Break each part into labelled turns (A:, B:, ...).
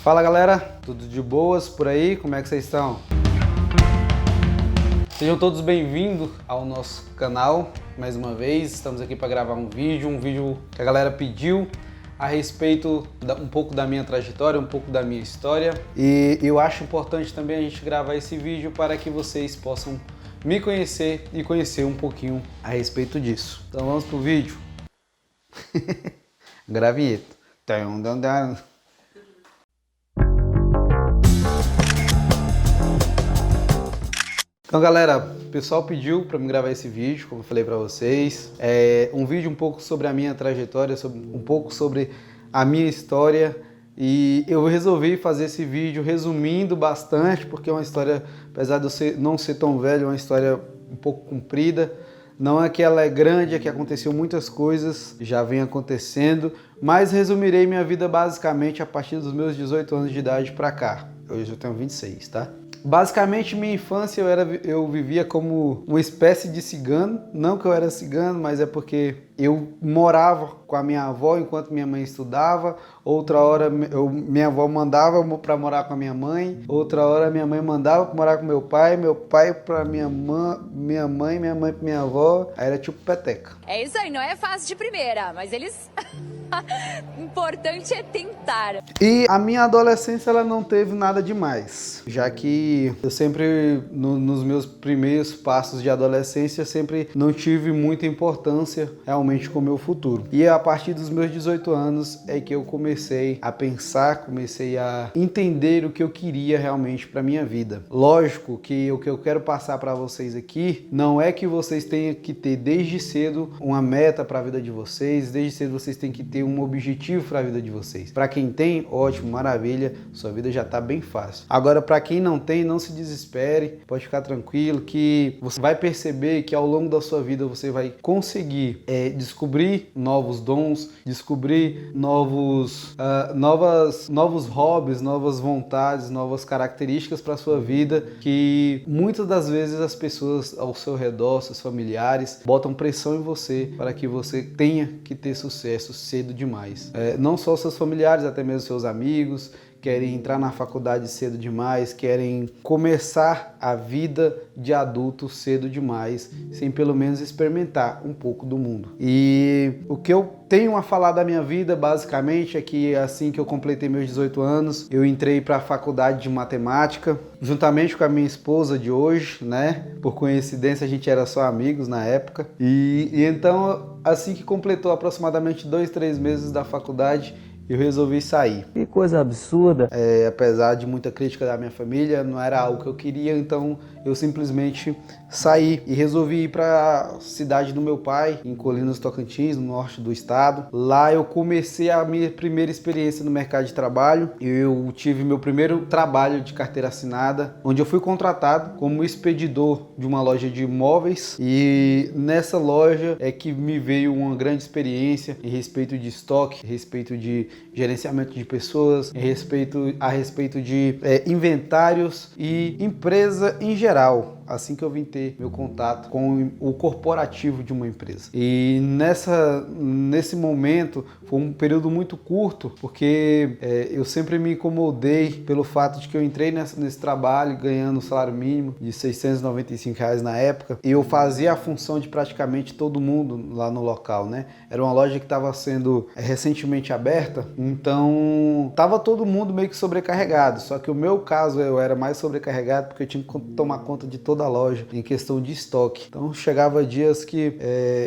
A: Fala galera, tudo de boas por aí? Como é que vocês estão? Sejam todos bem-vindos ao nosso canal. Mais uma vez, estamos aqui para gravar um vídeo que a galera pediu a respeito um pouco da minha trajetória, um pouco da minha história. E eu acho importante também a gente gravar esse vídeo para que vocês possam me conhecer e conhecer um pouquinho a respeito disso. Então vamos pro vídeo. Gravinheta. Então galera, o pessoal pediu para me gravar esse vídeo, como eu falei para vocês. É um vídeo um pouco sobre a minha trajetória, um pouco sobre a minha história. E eu resolvi fazer esse vídeo resumindo bastante, porque é uma história, apesar de eu não ser tão velho, é uma história um pouco comprida. Não é que ela é grande, é que aconteceu muitas coisas, já vem acontecendo, mas resumirei minha vida basicamente a partir dos meus 18 anos de idade para cá. Hoje eu tenho 26, tá? Basicamente, minha infância eu vivia como uma espécie de cigano. Não que eu era cigano, mas é porque eu morava com a minha avó enquanto minha mãe estudava. Outra hora minha avó mandava para morar com a minha mãe. Outra hora minha mãe mandava para morar com meu pai para minha mãe para minha avó. Aí era tipo peteca.
B: É isso aí, não é fácil de primeira, mas eles... Importante é tentar.
A: E a minha adolescência ela não teve nada demais, já que eu sempre, nos meus primeiros passos de adolescência, sempre não tive muita importância realmente com o meu futuro. E a partir dos meus 18 anos é que eu comecei a pensar, comecei a entender o que eu queria realmente para minha vida. Lógico que o que eu quero passar para vocês aqui não é que vocês tenham que ter desde cedo uma meta para a vida de vocês, desde cedo vocês têm que ter um objetivo para a vida de vocês. Para quem tem, ótimo, maravilha, sua vida já está bem fácil. Agora, para quem não tem, não se desespere, pode ficar tranquilo que você vai perceber que ao longo da sua vida você vai conseguir descobrir novos dons, descobrir novos hobbies, novas vontades, novas características para sua vida que muitas das vezes as pessoas ao seu redor, seus familiares, botam pressão em você para que você tenha que ter sucesso cedo demais. Não só seus familiares, até mesmo seus amigos, querem entrar na faculdade cedo demais, querem começar a vida de adulto cedo demais, sem pelo menos experimentar um pouco do mundo. E o que eu tenho a falar da minha vida, basicamente, é que assim que eu completei meus 18 anos, eu entrei para a faculdade de matemática, juntamente com a minha esposa de hoje, né? Por coincidência, a gente era só amigos na época. E então, assim que completou aproximadamente 2-3 meses da faculdade, eu resolvi sair.
C: Que coisa absurda.
A: Apesar de muita crítica da minha família, não era algo que eu queria, então eu simplesmente saí e resolvi ir para a cidade do meu pai, em Colinas, Tocantins, no norte do estado. Lá eu comecei a minha primeira experiência no mercado de trabalho. Eu tive meu primeiro trabalho de carteira assinada, onde eu fui contratado como expedidor de uma loja de imóveis, e nessa loja é que me veio uma grande experiência em respeito de estoque, em respeito de gerenciamento de pessoas, a respeito de inventários e empresa em geral. Assim que eu vim ter meu contato com o corporativo de uma empresa. E nesse momento foi um período muito curto, porque eu sempre me incomodei pelo fato de que eu entrei nesse trabalho ganhando um salário mínimo de R$695 na época, e eu fazia a função de praticamente todo mundo lá no local, né? Era uma loja que estava sendo recentemente aberta, então estava todo mundo meio que sobrecarregado, só que o meu caso eu era mais sobrecarregado porque eu tinha que tomar conta de toda a loja em questão de estoque. Então chegava dias que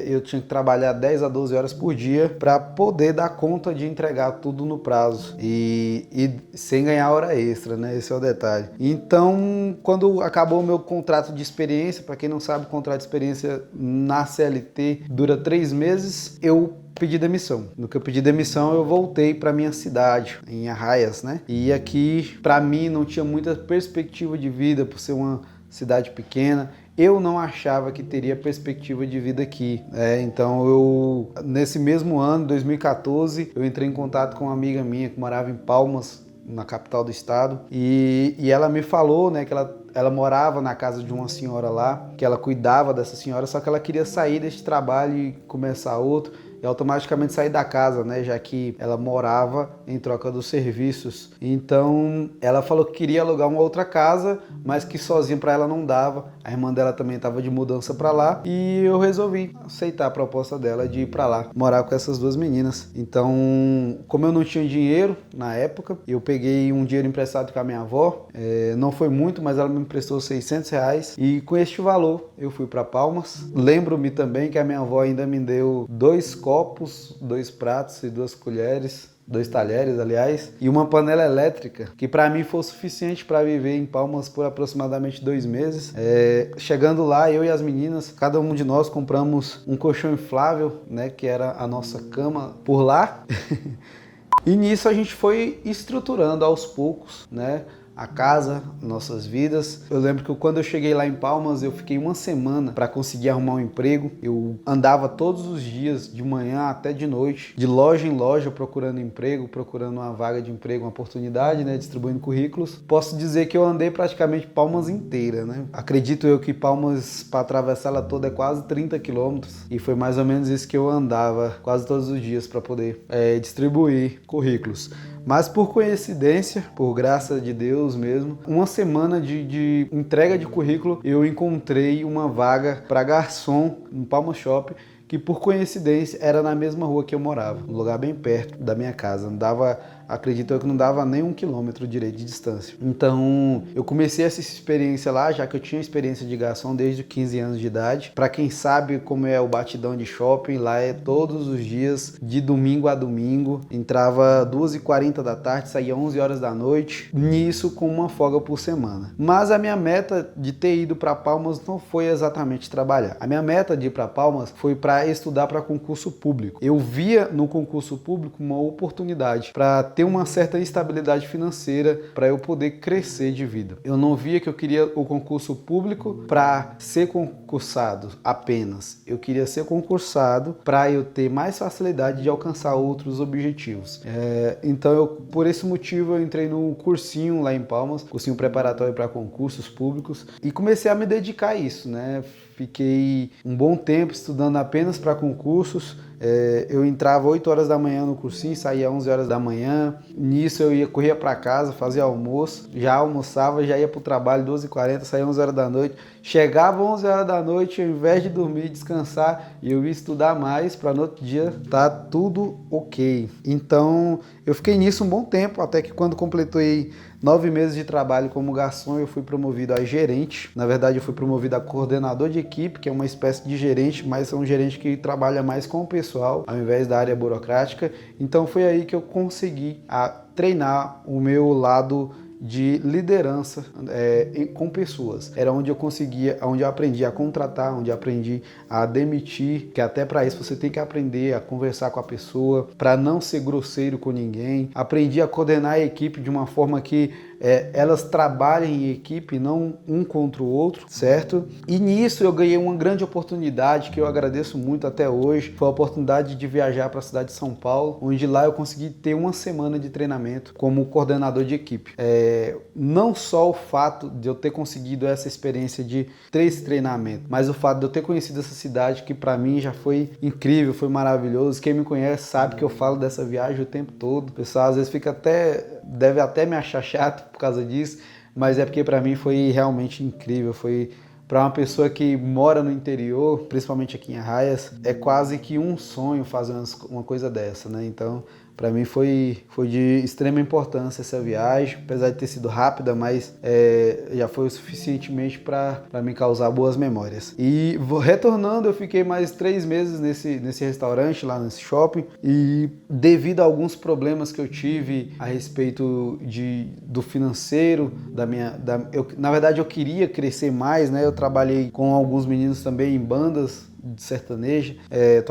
A: eu tinha que trabalhar 10 a 12 horas por dia para poder dar conta de entregar tudo no prazo e sem ganhar hora extra, né? Esse é o detalhe. Então, quando acabou o meu contrato de experiência, para quem não sabe, o contrato de experiência na CLT dura 3 meses, eu pedi demissão. No que eu pedi demissão, eu voltei para minha cidade, em Arraias, né? E aqui, para mim, não tinha muita perspectiva de vida, por ser uma cidade pequena. Eu não achava que teria perspectiva de vida aqui. Então, nesse mesmo ano, 2014, eu entrei em contato com uma amiga minha que morava em Palmas, na capital do estado, e ela me falou, né, que ela morava na casa de uma senhora lá, que ela cuidava dessa senhora, só que ela queria sair desse trabalho e começar outro. e automaticamente saí da casa, né? Já que ela morava em troca dos serviços. Então ela falou que queria alugar uma outra casa, mas que sozinha para ela não dava. A irmã dela também estava de mudança para lá e eu resolvi aceitar a proposta dela de ir para lá, morar com essas duas meninas. Então, como eu não tinha dinheiro na época, eu peguei um dinheiro emprestado com a minha avó. Não foi muito, mas ela me emprestou R$ 600 e com este valor eu fui para Palmas. Lembro-me também que a minha avó ainda me deu 2 copos, 2 pratos e 2 colheres, 2 talheres, aliás, e uma panela elétrica, que para mim foi o suficiente para viver em Palmas por aproximadamente 2 meses. Chegando lá, eu e as meninas, cada um de nós compramos um colchão inflável, né, que era a nossa cama por lá. E nisso a gente foi estruturando aos poucos, né, a casa, nossas vidas. Eu lembro que quando eu cheguei lá em Palmas, eu fiquei uma semana para conseguir arrumar um emprego. Eu andava todos os dias, de manhã até de noite, de loja em loja, procurando emprego, procurando uma vaga de emprego, uma oportunidade, né, distribuindo currículos. Posso dizer que eu andei praticamente Palmas inteira, né? Acredito eu que Palmas, para atravessar ela toda, é quase 30 quilômetros. E foi mais ou menos isso que eu andava quase todos os dias para poder distribuir currículos. Mas por coincidência, por graça de Deus mesmo, uma semana de entrega de currículo, eu encontrei uma vaga para garçom no Palmas Shopping, que por coincidência era na mesma rua que eu morava, um lugar bem perto da minha casa. Não dava, acredito eu que não dava nem 1 quilômetro direito de distância. Então eu comecei essa experiência lá, já que eu tinha experiência de garçom desde 15 anos de idade. Para quem sabe como é o batidão de shopping, lá é todos os dias, de domingo a domingo. Entrava 2h40 da tarde, saía 11 horas da noite, nisso com uma folga por semana. Mas a minha meta de ter ido para Palmas não foi exatamente trabalhar. A minha meta de ir para Palmas foi para estudar para concurso público. Eu via no concurso público uma oportunidade para ter uma certa estabilidade financeira, para eu poder crescer de vida. Eu não via que eu queria o concurso público para ser concursado apenas. Eu queria ser concursado para eu ter mais facilidade de alcançar outros objetivos. Então, por esse motivo, eu entrei no cursinho lá em Palmas, cursinho preparatório para concursos públicos, e comecei a me dedicar a isso, né? Fiquei um bom tempo estudando apenas para concursos. Eu entrava 8 horas da manhã no cursinho, saía 11 horas da manhã. Nisso eu corria para casa, fazia almoço, já almoçava, já ia para o trabalho 12h40, saía 11 horas da noite. Chegava 11 horas da noite, ao invés de dormir, descansar, eu ia estudar mais para no outro dia tá tudo ok. Então eu fiquei nisso um bom tempo, até que quando completei 9 meses de trabalho como garçom, eu fui promovido a gerente. Na verdade, eu fui promovido a coordenador de equipe, que é uma espécie de gerente, mas é um gerente que trabalha mais com o pessoal, ao invés da área burocrática. Então foi aí que eu consegui treinar o meu lado de liderança com pessoas. Era onde eu conseguia, onde eu aprendi a contratar, onde eu aprendi a demitir, que até para isso você tem que aprender a conversar com a pessoa, para não ser grosseiro com ninguém. Aprendi a coordenar a equipe de uma forma que elas trabalhem em equipe, não um contra o outro, certo? E nisso eu ganhei uma grande oportunidade que eu agradeço muito até hoje. Foi a oportunidade de viajar para a cidade de São Paulo, onde lá eu consegui ter uma semana de treinamento como coordenador de equipe. Não só o fato de eu ter conseguido essa experiência de 3 treinamentos, mas o fato de eu ter conhecido essa cidade, que para mim já foi incrível, foi maravilhoso. Quem me conhece sabe que eu falo dessa viagem o tempo todo. O pessoal às vezes deve até me achar chato por causa disso, mas é porque para mim foi realmente incrível. Foi para uma pessoa que mora no interior, principalmente aqui em Arraias, é quase que um sonho fazer uma coisa dessa, né? Então, para mim foi de extrema importância essa viagem, apesar de ter sido rápida, mas já foi o suficientemente para me causar boas memórias. E retornando, eu fiquei mais 3 meses nesse restaurante, lá nesse shopping, e devido a alguns problemas que eu tive a respeito do financeiro, na verdade eu queria crescer mais, né? Eu trabalhei com alguns meninos também em bandas de sertaneja, eu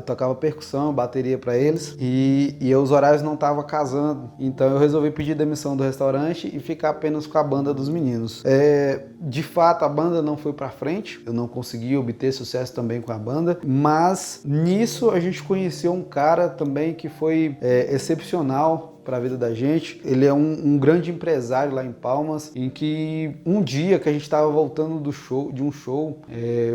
A: tocava percussão, bateria para eles, e os horários não estavam casando, então eu resolvi pedir demissão do restaurante e ficar apenas com a banda dos meninos. De fato, a banda não foi para frente, eu não consegui obter sucesso também com a banda, mas nisso a gente conheceu um cara também que foi excepcional para a vida da gente. Ele é um grande empresário lá em Palmas, em que um dia que a gente estava voltando de um show,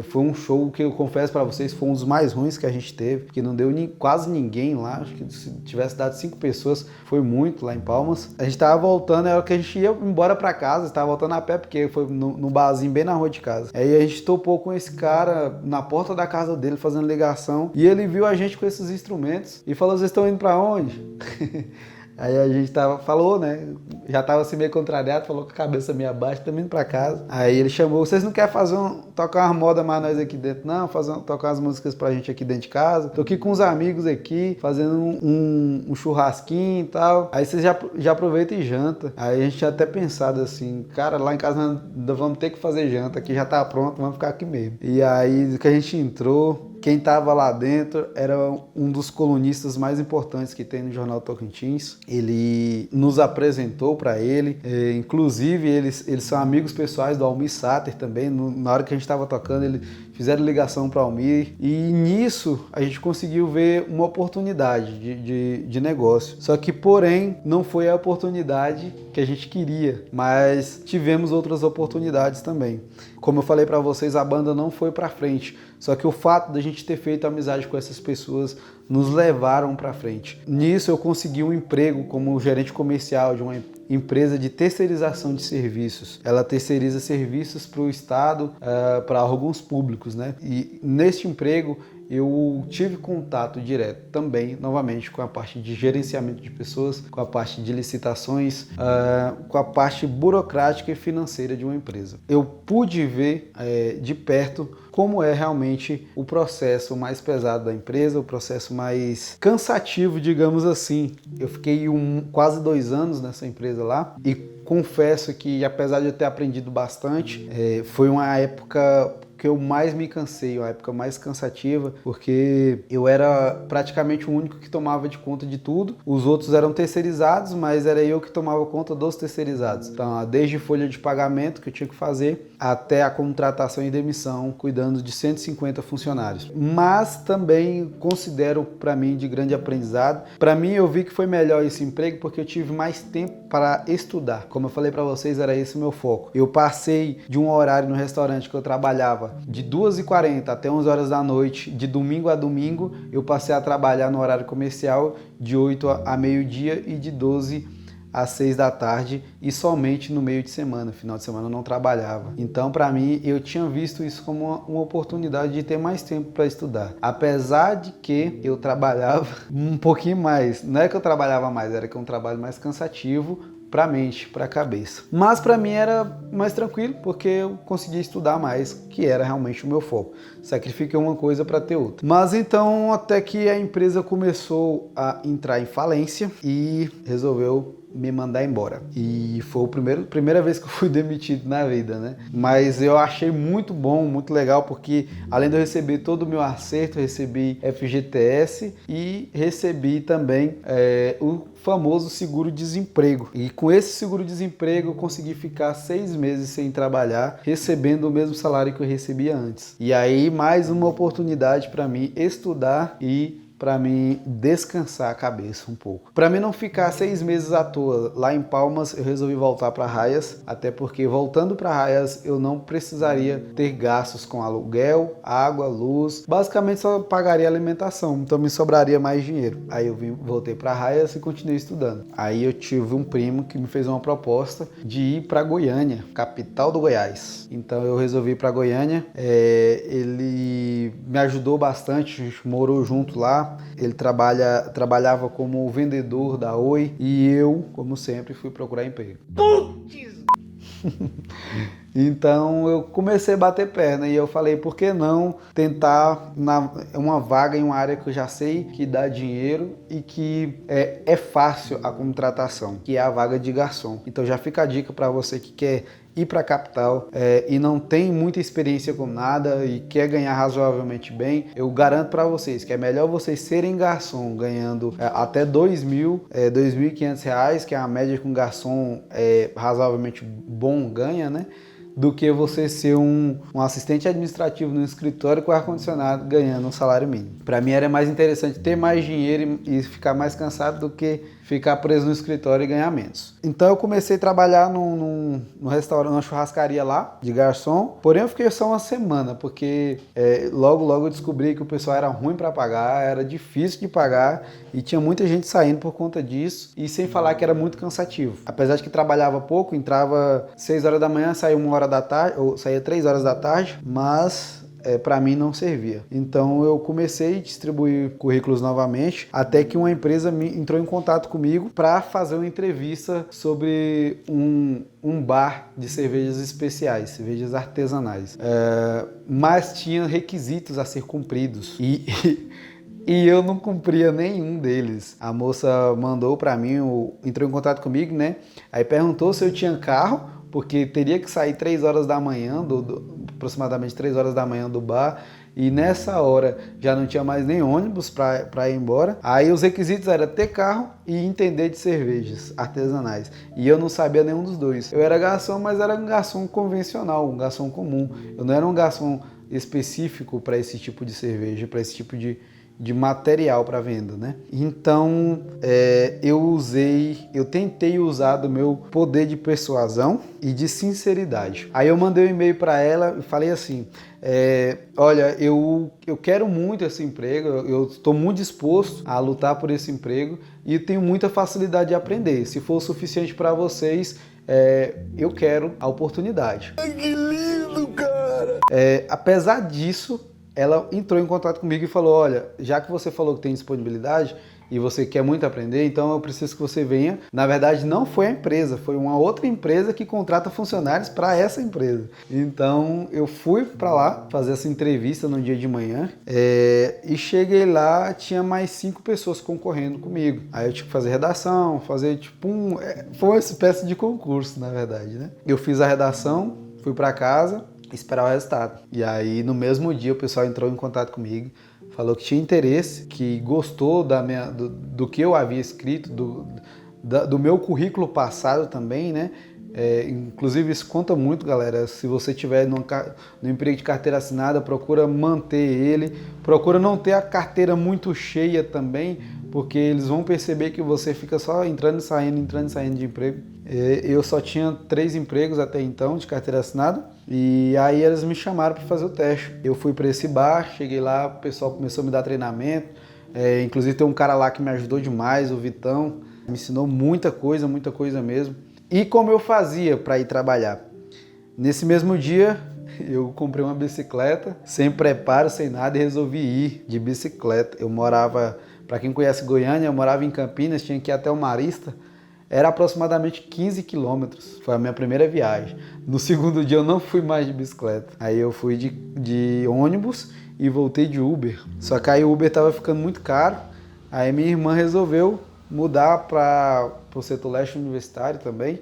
A: foi um show que eu confesso para vocês, foi um dos mais ruins que a gente teve, que não deu quase ninguém lá, acho que se tivesse dado 5 pessoas, foi muito lá em Palmas. A gente estava voltando, era que a gente ia embora para casa, estava voltando a pé, porque foi no barzinho bem na rua de casa. Aí a gente topou com esse cara na porta da casa dele, fazendo ligação, e ele viu a gente com esses instrumentos e falou: vocês estão indo para onde? Aí a gente falou, né? Já tava assim meio contrariado, falou com a cabeça meio abaixo, também indo pra casa. Aí ele chamou: vocês não querem tocar umas modas mais nós aqui dentro, não? Tocar umas músicas pra gente aqui dentro de casa? Tô aqui com uns amigos aqui, fazendo um churrasquinho e tal. Aí vocês já aproveita e janta. Aí a gente tinha até pensado assim: cara, lá em casa nós vamos ter que fazer janta, aqui já tá pronto, vamos ficar aqui mesmo. E aí que a gente entrou, quem estava lá dentro era um dos colunistas mais importantes que tem no Jornal Tocantins. Ele nos apresentou para ele, inclusive eles são amigos pessoais do Almir Sater também. Na hora que a gente estava tocando, eles fizeram ligação para o Almir, e nisso a gente conseguiu ver uma oportunidade de negócio. Só que, porém, não foi a oportunidade que a gente queria, mas tivemos outras oportunidades também. Como eu falei para vocês, a banda não foi para frente, só que o fato de a gente ter feito amizade com essas pessoas nos levaram para frente. Nisso eu consegui um emprego como gerente comercial de uma empresa de terceirização de serviços. Ela terceiriza serviços para o Estado, para órgãos públicos, né? E neste emprego eu tive contato direto também, novamente, com a parte de gerenciamento de pessoas, com a parte de licitações, com a parte burocrática e financeira de uma empresa. Eu pude ver de perto como é realmente o processo mais pesado da empresa, o processo mais cansativo, digamos assim. Eu fiquei quase 2 anos nessa empresa lá e confesso que, apesar de eu ter aprendido bastante, foi uma época que eu mais me cansei, uma época mais cansativa, porque eu era praticamente o único que tomava de conta de tudo. Os outros eram terceirizados, mas era eu que tomava conta dos terceirizados. Então, desde folha de pagamento que eu tinha que fazer, até a contratação e demissão, cuidando de 150 funcionários. Mas também considero para mim de grande aprendizado. Para mim, eu vi que foi melhor esse emprego porque eu tive mais tempo para estudar. Como eu falei para vocês, era esse o meu foco. Eu passei de um horário no restaurante que eu trabalhava de 2h40 até 11 horas da noite, de domingo a domingo. Eu passei a trabalhar no horário comercial de 8 a meio-dia e de 12 às 6 da tarde, e somente no meio de semana. Final de semana eu não trabalhava. Então, para mim, eu tinha visto isso como uma oportunidade de ter mais tempo para estudar. Apesar de que eu trabalhava um pouquinho mais. Não é que eu trabalhava mais, era que é um trabalho mais cansativo para a mente, para a cabeça. Mas para mim era mais tranquilo, porque eu conseguia estudar mais, que era realmente o meu foco. Sacrifiquei uma coisa para ter outra. Mas então, até que a empresa começou a entrar em falência e resolveu me mandar embora. E foi a primeira vez que eu fui demitido na vida, né? Mas eu achei muito bom, muito legal, porque além de eu receber todo o meu acerto, eu recebi FGTS e recebi também o famoso seguro-desemprego. E com esse seguro-desemprego eu consegui ficar 6 meses sem trabalhar, recebendo o mesmo salário que eu recebia antes. E aí mais uma oportunidade para mim estudar e para mim descansar a cabeça um pouco. Para mim não ficar 6 meses à toa lá em Palmas, eu resolvi voltar para Raias, até porque voltando para Raias eu não precisaria ter gastos com aluguel, água, luz, basicamente só pagaria alimentação, então me sobraria mais dinheiro. Aí eu voltei para Raias e continuei estudando. Aí eu tive um primo que me fez uma proposta de ir para Goiânia, capital do Goiás. Então eu resolvi ir para Goiânia, ele me ajudou bastante, a gente morou junto lá. Ele trabalhava como vendedor da Oi e eu, como sempre, fui procurar emprego. Putz! Então eu comecei a bater perna e eu falei, por que não tentar uma vaga em uma área que eu já sei que dá dinheiro e que é fácil a contratação, que é a vaga de garçom. Então já fica a dica para você que quer ir para a capital e não tem muita experiência com nada e quer ganhar razoavelmente bem. Eu garanto para vocês que é melhor vocês serem garçom ganhando até R$2.000, R$2.500, que é a média que um garçom razoavelmente bom ganha, né? Do que você ser um assistente administrativo no escritório com ar-condicionado ganhando um salário mínimo. Para mim era mais interessante ter mais dinheiro e ficar mais cansado do que ficar preso no escritório e ganhar menos. Então eu comecei a trabalhar no restaurante, numa churrascaria lá, de garçom. Porém eu fiquei só uma semana, porque logo eu descobri que o pessoal era ruim para pagar, era difícil de pagar e tinha muita gente saindo por conta disso, e sem falar que era muito cansativo. Apesar de que trabalhava pouco, entrava 6 horas da manhã, saía 1 hora da tarde, ou saía 3 horas da tarde, mas para mim não servia. Então eu comecei a distribuir currículos novamente, até que uma empresa entrou em contato comigo para fazer uma entrevista sobre um bar de cervejas especiais, cervejas artesanais. Mas tinha requisitos a ser cumpridos e eu não cumpria nenhum deles. A moça mandou para mim, entrou em contato comigo, né? Aí perguntou se eu tinha carro, porque teria que sair 3 horas da manhã, aproximadamente 3 horas da manhã do bar, e nessa hora já não tinha mais nem ônibus para ir embora. Aí os requisitos eram ter carro e entender de cervejas artesanais, e eu não sabia nenhum dos dois. Eu era garçom, mas era um garçom convencional, um garçom comum. Eu não era um garçom específico para esse tipo de cerveja, para esse tipo de material para venda, né? Então eu tentei usar do meu poder de persuasão e de sinceridade. Aí eu mandei um e-mail para ela e falei assim: olha, eu quero muito esse emprego, eu estou muito disposto a lutar por esse emprego e tenho muita facilidade de aprender. Se for o suficiente para vocês, eu quero a oportunidade.
C: Ai, que lindo, cara!
A: Apesar disso, ela entrou em contato comigo e falou: olha, já que você falou que tem disponibilidade e você quer muito aprender, então eu preciso que você venha. Na verdade, não foi a empresa, foi uma outra empresa que contrata funcionários para essa empresa. Então eu fui para lá fazer essa entrevista no dia de manhã, e cheguei lá, tinha mais 5 pessoas concorrendo comigo. Aí eu tive que fazer redação, fazer tipo foi uma espécie de concurso, na verdade, né? Eu fiz a redação, fui para casa, esperar o resultado. E aí no mesmo dia o pessoal entrou em contato comigo, falou que tinha interesse, que gostou do que eu havia escrito, do meu currículo passado também, né? Inclusive isso conta muito, galera. Se você tiver no emprego de carteira assinada, procura manter ele, procura não ter a carteira muito cheia também, porque eles vão perceber que você fica só entrando e saindo de emprego. Eu só tinha 3 empregos até então de carteira assinada, e aí eles me chamaram para fazer o teste. Eu fui para esse bar, cheguei lá, o pessoal começou a me dar treinamento, inclusive tem um cara lá que me ajudou demais, o Vitão, me ensinou muita coisa mesmo. E como eu fazia para ir trabalhar? Nesse mesmo dia, eu comprei uma bicicleta, sem preparo, sem nada, e resolvi ir de bicicleta. Eu morava, para quem conhece Goiânia, eu morava em Campinas, tinha que ir até o Marista, era aproximadamente 15 quilômetros, foi a minha primeira viagem. No segundo dia eu não fui mais de bicicleta, aí eu fui de ônibus e voltei de Uber. Só que aí o Uber estava ficando muito caro, aí minha irmã resolveu mudar para o setor leste universitário também.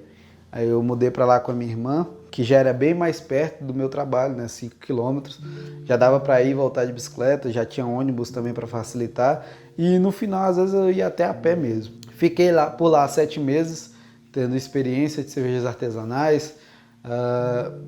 A: Aí eu mudei para lá com a minha irmã, que já era bem mais perto do meu trabalho, né? 5 quilômetros. Já dava para ir e voltar de bicicleta, já tinha ônibus também para facilitar. E no final, às vezes, eu ia até a pé mesmo. Fiquei por lá 7 meses, tendo experiência de cervejas artesanais,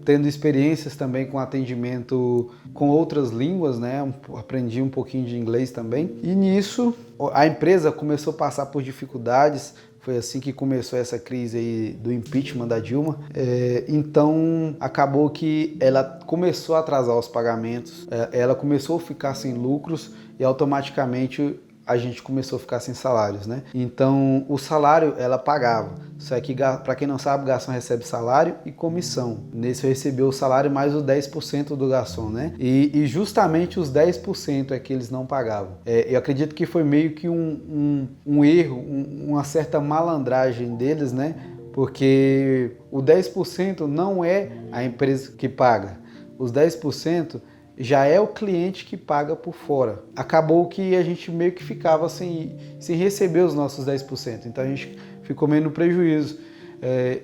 A: tendo experiências também com atendimento com outras línguas, né? Aprendi um pouquinho de inglês também. E nisso, a empresa começou a passar por dificuldades. Foi assim que começou essa crise aí do impeachment da Dilma. Então, acabou que ela começou a atrasar os pagamentos, ela começou a ficar sem lucros e automaticamente a gente começou a ficar sem salários, né? Então, o salário ela pagava. Só que, para quem não sabe, o garçom recebe salário e comissão. Nesse eu recebi o salário mais os 10% do garçom, né? E justamente os 10% é que eles não pagavam. Eu acredito que foi meio que um erro, uma certa malandragem deles, né? Porque o 10% não é a empresa que paga. Os 10% já é o cliente que paga por fora. Acabou que a gente meio que ficava sem receber os nossos 10%. Então a gente ficou meio no prejuízo.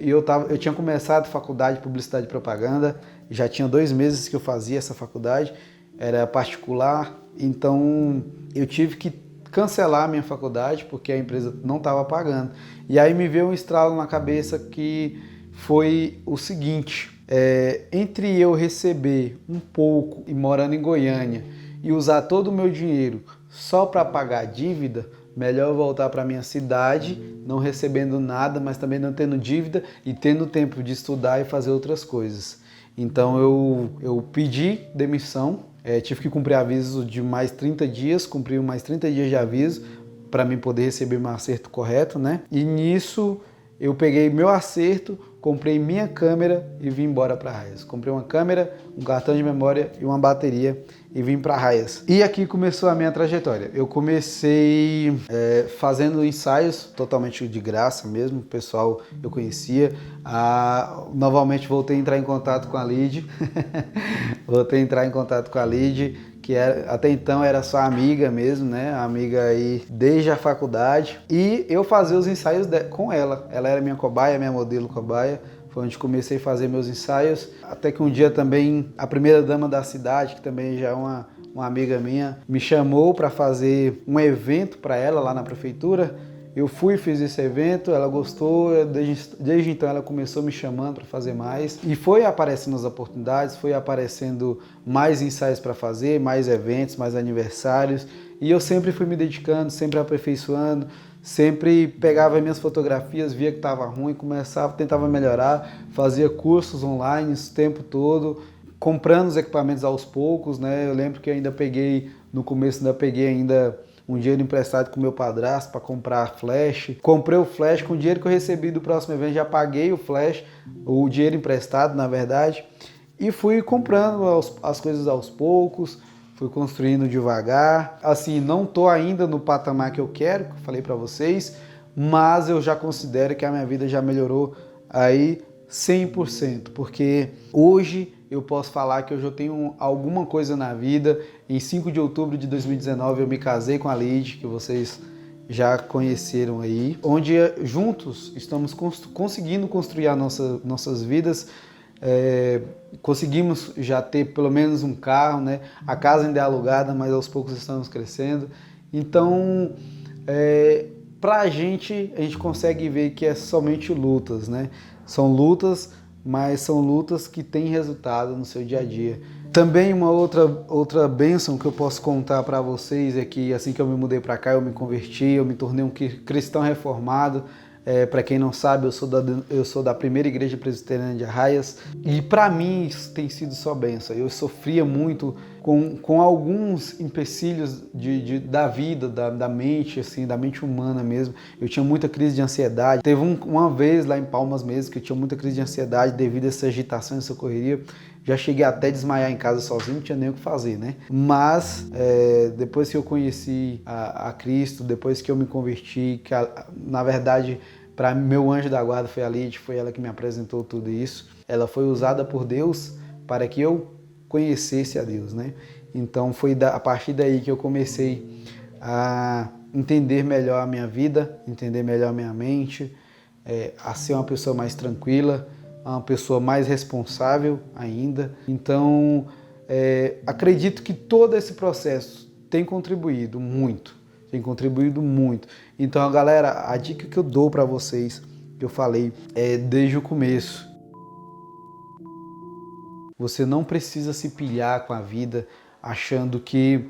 A: E eu tinha começado faculdade de publicidade e propaganda, já tinha 2 meses que eu fazia essa faculdade, era particular, então eu tive que cancelar a minha faculdade porque a empresa não estava pagando. E aí me veio um estralo na cabeça que foi o seguinte: entre eu receber um pouco e morando em Goiânia e usar todo o meu dinheiro só para pagar a dívida, melhor eu voltar para minha cidade, não recebendo nada, mas também não tendo dívida e tendo tempo de estudar e fazer outras coisas. Então eu pedi demissão, tive que cumprir aviso de mais 30 dias, cumpri mais 30 dias de aviso para mim poder receber meu acerto correto, né? E nisso eu peguei meu acerto, comprei minha câmera e vim embora para Arraias. Comprei uma câmera, um cartão de memória e uma bateria e vim para Arraias. E aqui começou a minha trajetória. Eu comecei fazendo ensaios totalmente de graça mesmo, o pessoal eu conhecia. Novamente voltei a entrar em contato com a Lid. Que até então era só amiga mesmo, né? Amiga aí desde a faculdade. E eu fazia os ensaios com ela. Ela era minha cobaia, minha modelo cobaia. Foi onde comecei a fazer meus ensaios. Até que um dia também a primeira dama da cidade, que também já é uma amiga minha, me chamou para fazer um evento para ela lá na prefeitura. Eu fui, fiz esse evento, ela gostou, desde então ela começou me chamando para fazer mais. E foi aparecendo as oportunidades, foi aparecendo mais ensaios para fazer, mais eventos, mais aniversários. E eu sempre fui me dedicando, sempre aperfeiçoando, sempre pegava minhas fotografias, via que estava ruim, tentava melhorar, fazia cursos online o tempo todo, comprando os equipamentos aos poucos, né? Eu lembro que no começo ainda peguei um dinheiro emprestado com meu padrasto para comprar flash. Comprei o flash, com o dinheiro que eu recebi do próximo evento, já paguei o flash, o dinheiro emprestado, na verdade, e fui comprando as coisas aos poucos, fui construindo devagar. Assim, não estou ainda no patamar que eu quero, que eu falei para vocês, mas eu já considero que a minha vida já melhorou aí 100%, porque hoje eu posso falar que eu já tenho alguma coisa na vida. Em 5 de outubro de 2019 eu me casei com a Lid, que vocês já conheceram aí, onde juntos estamos conseguindo construir as nossas vidas. Conseguimos já ter pelo menos um carro, né? A casa ainda é alugada, mas aos poucos estamos crescendo. Então, a gente consegue ver que é somente lutas, né? São lutas, mas são lutas que têm resultado no seu dia a dia. Também uma outra bênção que eu posso contar para vocês é que assim que eu me mudei para cá, eu me converti, eu me tornei um cristão reformado. Para quem não sabe, eu sou da primeira igreja presbiteriana de Arraias, e para mim isso tem sido só bênção. Eu sofria muito com alguns empecilhos da vida, da mente, assim, da mente humana mesmo. Eu tinha muita crise de ansiedade. Teve uma vez lá em Palmas mesmo que eu tinha muita crise de ansiedade devido a essa agitação, essa correria. Já cheguei até a desmaiar em casa sozinho, não tinha nem o que fazer, né? Mas depois que eu conheci a Cristo, depois que eu me converti, na verdade, para meu anjo da guarda foi a Lid, foi ela que me apresentou tudo isso. Ela foi usada por Deus para que eu conhecesse a Deus, né? Então foi a partir daí que eu comecei a entender melhor a minha vida, entender melhor a minha mente, a ser uma pessoa mais tranquila, uma pessoa mais responsável ainda. Então, acredito que todo esse processo tem contribuído muito. Então, galera, a dica que eu dou para vocês, que eu falei desde o começo, você não precisa se pilhar com a vida achando que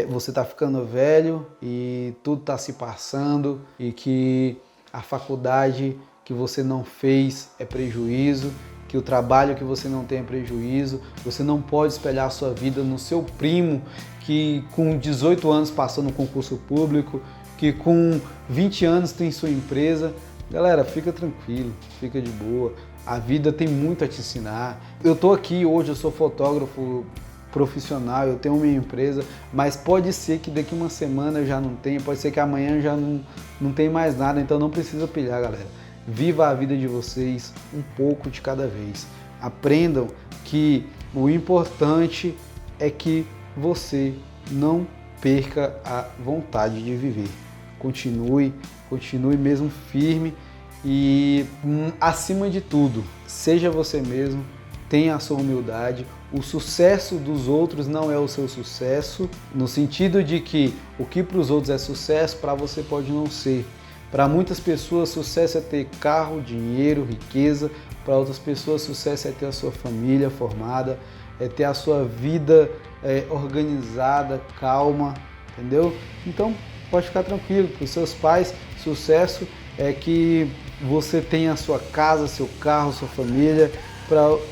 A: você está ficando velho e tudo está se passando e que a faculdade que você não fez é prejuízo, que o trabalho que você não tem é prejuízo. Você não pode espelhar a sua vida no seu primo que com 18 anos passou no concurso público, que com 20 anos tem sua empresa. Galera, fica tranquilo, fica de boa. A vida tem muito a te ensinar. Eu tô aqui hoje, eu sou fotógrafo profissional, eu tenho minha empresa, mas pode ser que daqui uma semana eu já não tenha, pode ser que amanhã eu já não tenha mais nada, então não precisa pilhar, galera. Viva a vida de vocês um pouco de cada vez. Aprendam que o importante é que você não perca a vontade de viver. Continue mesmo firme e, acima de tudo, seja você mesmo, tenha a sua humildade. O sucesso dos outros não é o seu sucesso, no sentido de que o que para os outros é sucesso, para você pode não ser. Para muitas pessoas, sucesso é ter carro, dinheiro, riqueza. Para outras pessoas, sucesso é ter a sua família formada, é ter a sua vida organizada, calma, entendeu? Então, pode ficar tranquilo, para os seus pais, sucesso é que você tenha a sua casa, seu carro, sua família.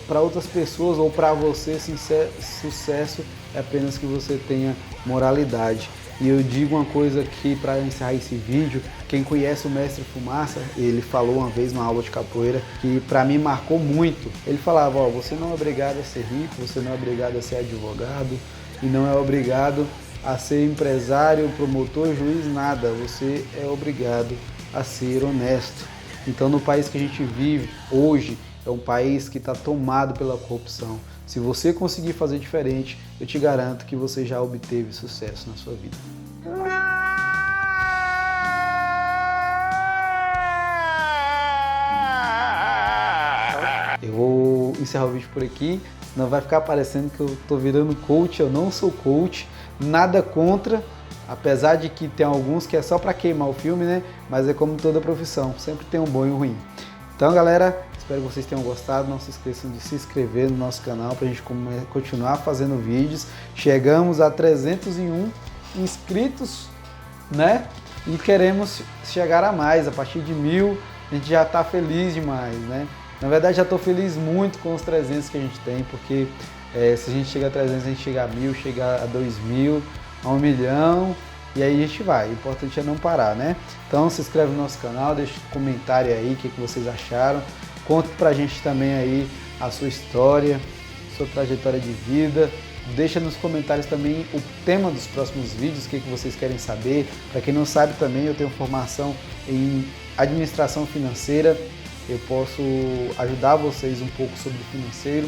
A: Para outras pessoas ou para você, sucesso é apenas que você tenha moralidade. E eu digo uma coisa aqui para encerrar esse vídeo, quem conhece o Mestre Fumaça, ele falou uma vez numa aula de capoeira que para mim marcou muito. Ele falava, ó, você não é obrigado a ser rico, você não é obrigado a ser advogado e não é obrigado a ser empresário, promotor, juiz, nada. Você é obrigado a ser honesto. Então no país que a gente vive hoje, é um país que está tomado pela corrupção. Se você conseguir fazer diferente, eu te garanto que você já obteve sucesso na sua vida. Eu vou encerrar o vídeo por aqui, senão vai ficar parecendo que eu estou virando coach. Eu não sou coach, nada contra, apesar de que tem alguns que é só para queimar o filme, né? Mas é como toda profissão, sempre tem um bom e um ruim. Então, galera, espero que vocês tenham gostado. Não se esqueçam de se inscrever no nosso canal para a gente continuar fazendo vídeos. Chegamos a 301 inscritos, né? E queremos chegar a mais. A partir de 1000, a gente já está feliz demais, né? Na verdade, já estou feliz muito com os 300 que a gente tem, porque se a gente chegar a 300, a gente chega a 1000, chega a 2000, a 1 milhão. E aí a gente vai, o importante é não parar, né? Então se inscreve no nosso canal, deixa um comentário aí, o que vocês acharam. Conta pra gente também aí a sua história, sua trajetória de vida. Deixa nos comentários também o tema dos próximos vídeos, o que vocês querem saber. Para quem não sabe também, eu tenho formação em administração financeira. Eu posso ajudar vocês um pouco sobre o financeiro.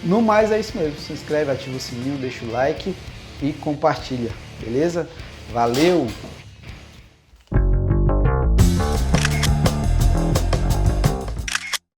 A: No mais é isso mesmo, se inscreve, ativa o sininho, deixa o like e compartilha, beleza? Valeu!